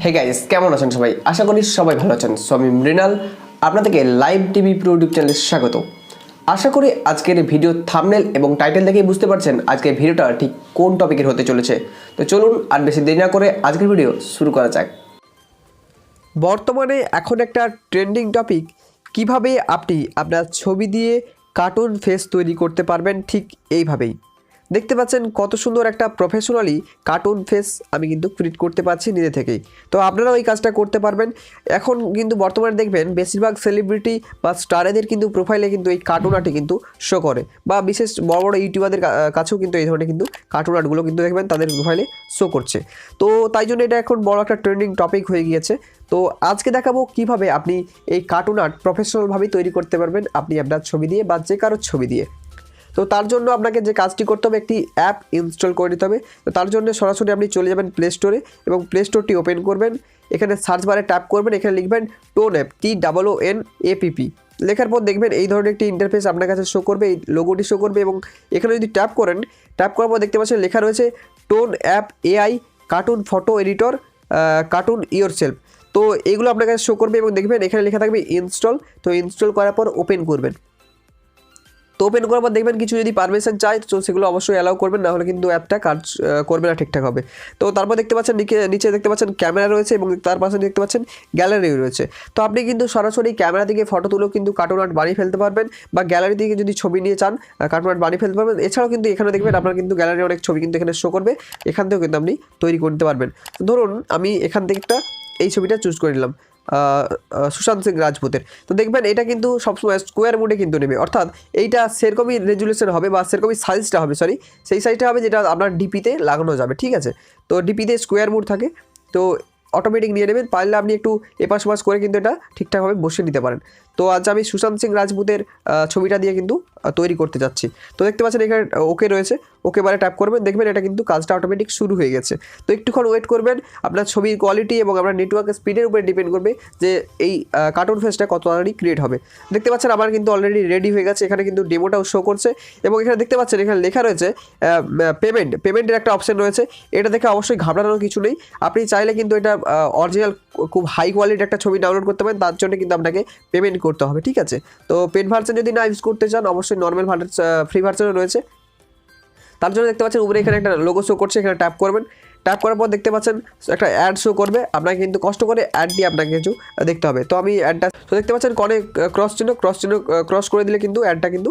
Hey guys, কেমন আছেন সবাই? আশা করি সবাই ভালো আছেন। সো আমি মৃণাল, আপনাদেরকে লাইভ টিভি প্রো ইউটিউব চ্যানেলে স্বাগত। আশা করি আজকের ভিডিও থাম্বনেল এবং টাইটেল দেখেই বুঝতে পারছেন আজকের ভিডিওটা ঠিক কোন টপিকের হতে চলেছে। তো চলুন আর বেশি দেরি না করে আজকের ভিডিও শুরু করা যাক। বর্তমানে এখন একটা ট্রেন্ডিং টপিক, কিভাবে আপনি আপনার ছবি দিয়ে কার্টুন ফেস তৈরি করতে পারবেন ঠিক এইভাবেই। দেখতে পাচ্ছেন কত সুন্দর একটা প্রফেশনালি কার্টুন ফেস আমি কিন্তু ক্রিয়েট করতে পারছি নিজে থেকেই। তো আপনারাও এই কাজটা করতে পারবেন। এখন কিন্তু বর্তমানে দেখবেন বেশিরভাগ সেলিব্রিটি বা স্টারেদের কিন্তু প্রোফাইলে কিন্তু এই কার্টুন আর্টই কিন্তু শো করে, বা বিশেষ বড় বড় ইউটিউবারদের কাছেও কিন্তু এই ধরনের কিন্তু কার্টুন আর্টগুলো কিন্তু দেখবেন তাদের প্রোফাইলে শো করছে। তো তাই জন্য এটা এখন বড় একটা ট্রেন্ডিং টপিক হয়ে গিয়েছে। তো আজকে দেখাবো কিভাবে আপনি এই কার্টুন আর্ট প্রফেশনালভাবে তৈরি করতে পারবেন আপনি আপনার ছবি দিয়ে বা যে কারোর ছবি দিয়ে। তো তার জন্য আপনাকে যে কাজটি করতে হবে, একটি অ্যাপ ইনস্টল করে নিতে হবে। তো তার জন্য সরাসরি আপনি চলে যাবেন প্লে স্টোরে এবং প্লে স্টোরটি ওপেন করবেন। এখানে সার্চ বারে ট্যাপ করবেন, এখানে লিখবেন টোন অ্যাপ, TOONAPP। লেখার পর দেখবেন এই ধরনের একটি ইন্টারফেস আপনার কাছে শো করবে, এই লোগোটি শো করবে এবং এখানে যদি ট্যাপ করেন, ট্যাপ করার পর দেখতে পাচ্ছেন লেখা রয়েছে tone app AI cartoon photo editor cartoon yourself. তো এগুলো আপনার কাছে শো করবে এবং দেখবেন এখানে লেখা থাকবে ইনস্টল। তো ইনস্টল করার পর ওপেন করবেন। তো ওপেন করার পর দেখবেন কিছু যদি পারমিশন চাই তো সেগুলো অবশ্যই অ্যালাউ করবেন, না হলে কিন্তু অ্যাপটা কাজ করবে না ঠিকঠাক হবে। তো তারপর দেখতে পাচ্ছেন নিচে দেখতে পাচ্ছেন ক্যামেরা রয়েছে এবং তার পাশে দেখতে পাচ্ছেন গ্যালারি রয়েছে। তো আপনি কিন্তু সরাসরি ক্যামেরা থেকে ফটো তুলেও কিন্তু কার্টুন আর্ট বানিয়ে ফেলতে পারবেন, বা গ্যালারি থেকে যদি ছবি নিয়ে চান কার্টুন আর্ট বানিয়ে ফেলতে পারবেন। এছাড়াও কিন্তু এখানে দেখবেন আপনার কিন্তু গ্যালারির অনেক ছবি কিন্তু এখানে শো করবে, এখান থেকেও কিন্তু আপনি তৈরি করতে পারবেন। তো ধরুন আমি এখান থেকে এই ছবিটা চুজ করে নিলাম সুশান্ত সিং রাজপুতের। তো দেখবেন এটা কিন্তু সবসময় স্কোয়ার মোডে কিন্তু নেবে, অর্থাৎ এইটা সেরকমই রেজুলেশন হবে বা সেরকমই সাইজটা হবে, সেই সাইজটা হবে যেটা আপনার ডিপিতে লাগানো যাবে, ঠিক আছে। তো ডিপিতে স্কোয়ার মোড থাকে, তো অটোমেটিক নিয়ে নেবেন। পারলে আপনি একটু এপাশ ওপাশ করে কিন্তু এটা ঠিকঠাকভাবে বসিয়ে নিতে পারেন। তো আজ আমি সুশান্ত সিং রাজপুতের ছবিটা দিয়ে কিন্তু তৈরি করতে যাচ্ছি। তো দেখতে পাচ্ছেন এখানে ওকে রয়েছে, ওকে বারে ট্যাপ করবেন, দেখবেন এটা কিন্তু কাজটা অটোমেটিক শুরু হয়ে গেছে। তো একটুক্ষণ ওয়েট করবেন। আপনার ছবির কোয়ালিটি এবং আপনার নেটওয়ার্কের স্পিডের উপরে ডিপেন্ড করবে যে এই কার্টুন ফেসটা কত তাড়াতাড়ি ক্রিয়েট হবে। দেখতে পাচ্ছেন আমার কিন্তু অলরেডি রেডি হয়ে গেছে, এখানে কিন্তু ডেমোটাও শো করছে এবং এখানে দেখতে পাচ্ছেন এখানে লেখা রয়েছে পেমেন্টের একটা অপশন রয়েছে। এটা দেখে অবশ্যই ঘাবড়ানোর কিছু নেই। আপনি চাইলে কিন্তু এটা অরিজিনাল খুব হাই কোয়ালিটির একটা ছবি ডাউনলোড করতে পারেন, তার জন্য কিন্তু আপনাকে পেমেন্ট করতে হবে, ঠিক আছে। তো পেড ভার্সন যদি না ইউজ করতে চান অবশ্যই নর্মাল ফ্রি ভার্সনও রয়েছে। তার জন্য দেখতে পাচ্ছেন উপরে এখানে একটা লোগো শো করছে, এখানে ট্যাপ করবেন। ট্যাপ করার পর দেখতে পাচ্ছেন একটা অ্যাড শো করবে, আপনাকে কিন্তু কষ্ট করে অ্যাডটি আপনাকে কিছু দেখতে হবে। তো আমি অ্যাডটা তো দেখতে পাচ্ছেন কনে ক্রস চিহ্ন ক্রস করে দিলে কিন্তু অ্যাডটা কিন্তু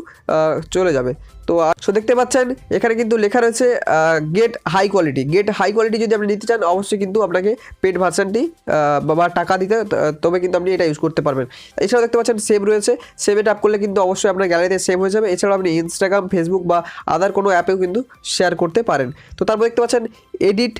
চলে যাবে। তো দেখতে পাচ্ছেন এখানে কিন্তু লেখা রয়েছে গেট হাই কোয়ালিটি যদি আপনি নিতে চান অবশ্যই কিন্তু আপনাকে পেড ভার্সনটি বা টাকা দিতে, তবে কিন্তু আপনি এটা ইউজ করতে পারবেন। এছাড়াও দেখতে পাচ্ছেন সেভ রয়েছে, সেভে ট্যাপ করলে কিন্তু অবশ্যই আপনার গ্যালারিতে সেভ হয়ে যাবে। এছাড়াও আপনি ইনস্টাগ্রাম, ফেসবুক বা আদার কোনো অ্যাপেও কিন্তু শেয়ার করতে পারেন। তো তারপর দেখতে পাচ্ছেন এডিট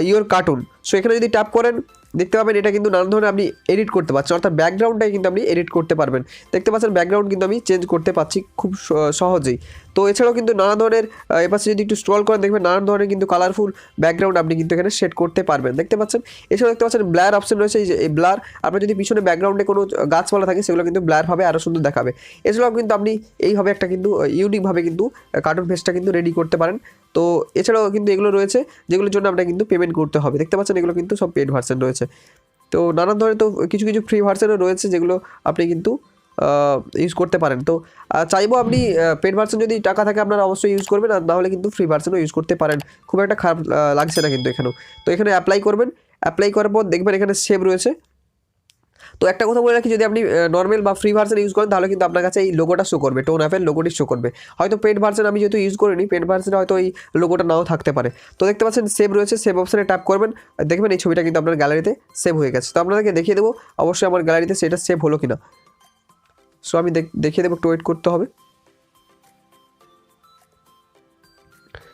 ইওর কার্টুন। সো এখানে যদি ট্যাপ করেন দেখতে পাবেন এটা কিন্তু নানান ধরনের আপনি এডিট করতে পারছেন, অর্থাৎ ব্যাকগ্রাউন্ডটাই কিন্তু আপনি এডিট করতে পারবেন। দেখতে পাচ্ছেন ব্যাকগ্রাউন্ড কিন্তু আমি চেঞ্জ করতে পারছি খুব সহজেই। তো এছাড়াও কিন্তু নানা ধরনের এপাশে যদি একটু স্ক্রল করেন দেখবেন নানান ধরনের কিন্তু কালারফুল ব্যাকগ্রাউন্ড আপনি কিন্তু এখানে সেট করতে পারবেন, দেখতে পাচ্ছেন। এছাড়াও দেখতে পাচ্ছেন ব্লার অপশন রয়েছে, এই ব্লার আপনার যদি পিছনে ব্যাকগ্রাউন্ডে কোনো গাছপালা থাকে সেগুলো কিন্তু ব্লার হবে, আরও সুন্দর দেখাবে। এছাড়াও কিন্তু আপনি এইভাবে একটা কিন্তু ইউনিকভাবে কিন্তু কার্টুন ফেসটা কিন্তু রেডি করতে পারেন। তো এছাড়াও কিন্তু এগুলো রয়েছে যেগুলোর জন্য আপনাকে কিন্তু পেমেন্ট করতে হবে, দেখতে পাচ্ছেন এগুলো কিন্তু সব পেড ভার্সন রয়েছে। তো নানান ধরনের তো কিছু ফ্রি ভার্সনও রয়েছে যেগুলো আপনি কিন্তু ইউজ করতে পারেন। তো চাইবো আপনি পেড ভার্সন যদি টাকা থাকে আপনারা অবশ্যই ইউজ করবেন, আর নাহলে কিন্তু ফ্রি ভার্সনও ইউজ করতে পারেন, খুব একটা খারাপ লাগছে না কিন্তু এখানেও। তো এখানে অ্যাপ্লাই করবেন, অ্যাপ্লাই করার পর দেখবেন এখানে সেভ রয়েছে। তো একটা কথা বলে রাখি, যদি আপনি নর্মাল বা ফ্রি ভার্সন ইউজ করেন তাহলে কিন্তু আপনার কাছে এই লোগোটা শো করবে, টোন অ্যাপের লোগোটি শো করবে। হয়তো পেড ভার্সন আমি যেহেতু ইউজ করিনি, পেড ভার্সনে হয়তো এই লোগোটা নাও থাকতে পারে। তো দেখতে পাচ্ছেন সেভ রয়েছে, সেভ অপশানে ট্যাপ করবেন, দেখবেন এই ছবিটা কিন্তু আপনার গ্যালারিতে সেভ হয়ে গেছে। তো আপনাদেরকে দেখিয়ে দেবো অবশ্যই আমার গ্যালারিতে সেটা সেভ হলো কিনা। সো আমি দেখিয়ে দেবো, একটু ওয়েট করতে হবে।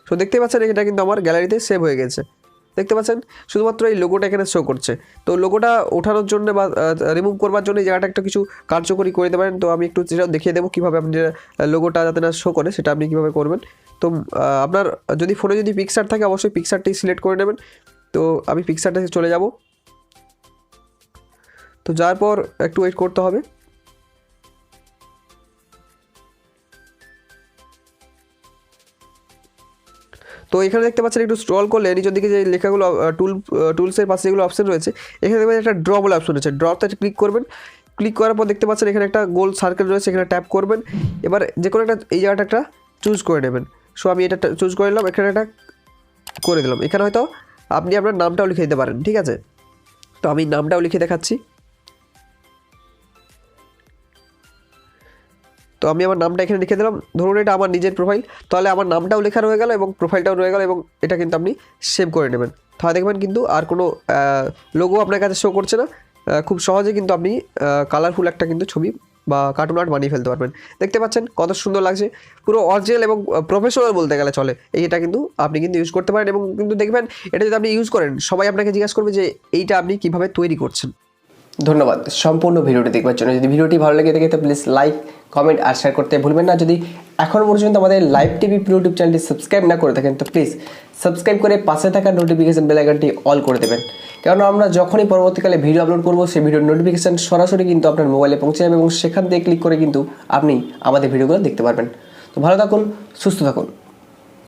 সো দেখতে পাচ্ছেন এটা কিন্তু আমার গ্যালারিতে সেভ হয়ে গেছে, দেখতে পাচ্ছেন। শুধুমাত্র এই লোগোটা এখানে শো করছে। তো লোগোটা ওঠানোর জন্য বা রিমুভ করবার জন্য এই জায়গাটা একটা কিছু কার্যকরী করে দিতে পারেন। তো আমি একটু যেটা দেখিয়ে দেবো কীভাবে আপনি লোগোটা যাতে না শো করে সেটা আপনি কীভাবে করবেন। তো আপনার যদি ফোনে যদি পিক্সার থাকে অবশ্যই পিক্সারটি সিলেক্ট করে নেবেন। তো আমি পিক্সারটা চলে যাব। তো যাওয়ার পর একটু ওয়েট করতে হবে। তো এখানে দেখতে পাচ্ছেন একটু স্ক্রল করলে নিচের দিকে যে লেখাগুলো টুলসের পাশে যেগুলো অপশন রয়েছে, এখানে দেখবেন একটা ড্র বলে অপশন রয়েছে। ড্রতে ক্লিক করবেন। ক্লিক করার পর দেখতে পাচ্ছেন এখানে একটা গোল সার্কেল রয়েছে, এখানে ট্যাপ করবেন। এবার যে কোনো একটা এই জায়গাটা একটা চুজ করে নেবেন। সো আমি এটা চুজ করে নিলাম, এখানে একটা করে দিলাম। এখানে হয়তো আপনি আপনার নামটাও লিখে দিতে পারেন, ঠিক আছে। তো আমি নামটাও লিখে দেখাচ্ছি। তো আমি আমার নামটা এখানে লিখে দিলাম। ধরুন এটা আমার নিজের প্রোফাইল, তাহলে আমার নামটাও লেখা রয়ে গেল এবং প্রোফাইলটাও রয়ে গেল, এবং এটা কিন্তু আপনি সেভ করে নেবেন। তাহলে দেখবেন কিন্তু আর কোনো লোগো আপনার কাছে শো করছে না। খুব সহজে কিন্তু আপনি কালারফুল একটা কিন্তু ছবি বা কার্টুন আর্ট বানিয়ে ফেলতে পারবেন। দেখতে পাচ্ছেন কত সুন্দর লাগছে, পুরো অরিজিনাল এবং প্রফেশনাল বলতে গেলে চলে। এটা কিন্তু আপনি কিন্তু ইউজ করতে পারেন, এবং কিন্তু দেখবেন এটা যদি আপনি ইউজ করেন সবাই আপনাকে জিজ্ঞাসা করবে যে এইটা আপনি কীভাবে তৈরি করছেন। ধন্যবাদ সম্পূর্ণ ভিডিওটি দেখবার জন্য। যদি ভিডিওটি ভালো লেগে থাকে তো প্লিজ লাইক, কমেন্ট আর শেয়ার করতে ভুলবেন না। যদি এখনও পর্যন্ত আমাদের লাইভ টিভি ইউটিউব চ্যানেলটি সাবস্ক্রাইব না করে থাকেন তো প্লিজ সাবস্ক্রাইব করে পাশে থাকা নোটিফিকেশন বেল আইকনটি অল করে দেবেন, কারণ আমরা যখনই পরবর্তীকালে ভিডিও আপলোড করব সেই ভিডিওর নোটিফিকেশন সরাসরি কিন্তু আপনার মোবাইলে পৌঁছে যাবে, এবং সেখান থেকে ক্লিক করে কিন্তু আপনি আমাদের ভিডিওগুলো দেখতে পারবেন। তো ভালো থাকুন, সুস্থ থাকুন।